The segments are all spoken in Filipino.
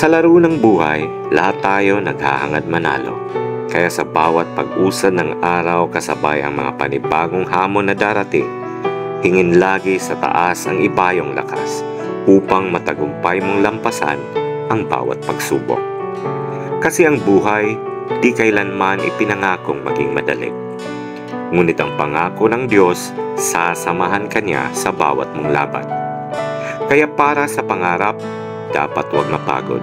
Sa laro ng buhay, lahat tayo naghahangad manalo. Kaya sa bawat pag-usad ng araw kasabay ang mga panibagong hamon na darating, hingin lagi sa taas ang ibayong lakas upang matagumpay mong lampasan ang bawat pagsubok. Kasi ang buhay, di kailanman ipinangakong maging madali. Ngunit ang pangako ng Diyos, sasamahan ka niya sa bawat mong laban. Kaya para sa pangarap, dapat huwag mapagod.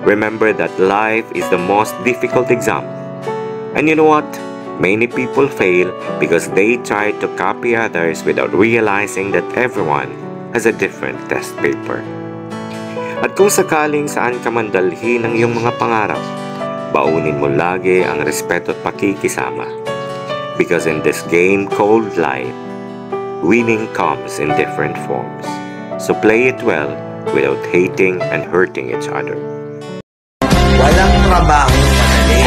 Remember that life is the most difficult exam. And you know what? Many people fail because they try to copy others without realizing that everyone has a different test paper. At kung sakaling saan ka man dalhin ang iyong mga pangarap, baunin mo lagi ang respeto at pakikisama. Because in this game called life, winning comes in different forms. So play it well without hating and hurting each other. Walang trabaho madali.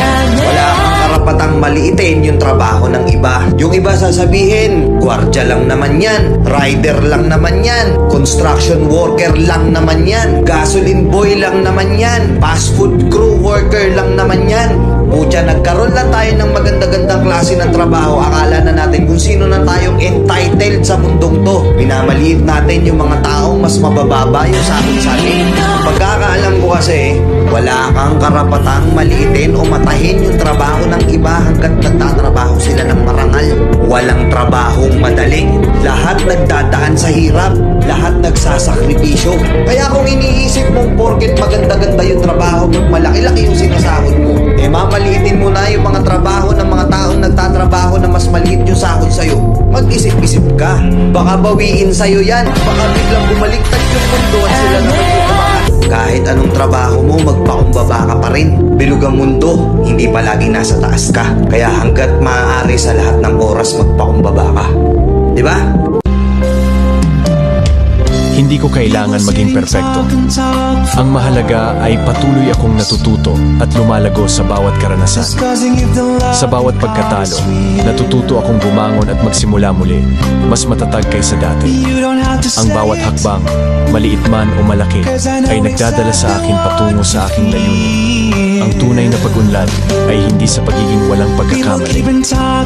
Wala kang karapatang maliitin yung trabaho ng iba. Yung iba sasabihin, gwardiya lang naman yan, rider lang naman yan, construction worker lang naman yan, gasoline boy lang naman yan, fast food crew worker lang naman yan. Pucha, nagkaroon lang tayo ng maganda-gandang klase ng trabaho. Akala na natin kung sino na tayong entitled sa mundong to. Minamaliit natin yung mga taong mas mabababa yung sabi. Pagkakaalam ko kasi, wala kang karapatang maliitin o matahin yung trabaho ng iba hanggat nagtatrabaho sila ng marangal. Walang trabahong madali. Lahat nagdadaan sa hirap. Lahat nagsasakripisyo. Kaya kung iniisip mong porket maganda-ganda yung trabaho mo, malaki-laki yung sinasahod mo, mamaliitin mo na yung mga trabaho ng mga taong nagtatrabaho na mas maliit yung sahod sa'yo. Mag-isip-isip ka. Baka bawiin sa'yo yan. Baka biglang bumaliktad yung mundo at sila na magtrabaho. Kahit anong trabaho mo, magpakumbaba ka pa rin. Bilog ang mundo, hindi palagi nasa taas ka. Kaya hanggat maaari sa lahat ng oras, magpakumbaba ka. Diba? Hindi ko kailangan maging perpekto. Ang mahalaga ay patuloy akong natututo at lumalago sa bawat karanasan. Sa bawat pagkatalo, natututo akong bumangon at magsimula muli, mas matatag kaysa dati. Ang bawat hakbang, maliit man o malaki, ay nagdadala sa akin patungo sa aking layunin. Ang tunay na pag-unlad ay hindi sa pagiging walang pagkakamali,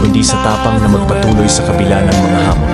kundi sa tapang na magpatuloy sa kabila ng mga hamon.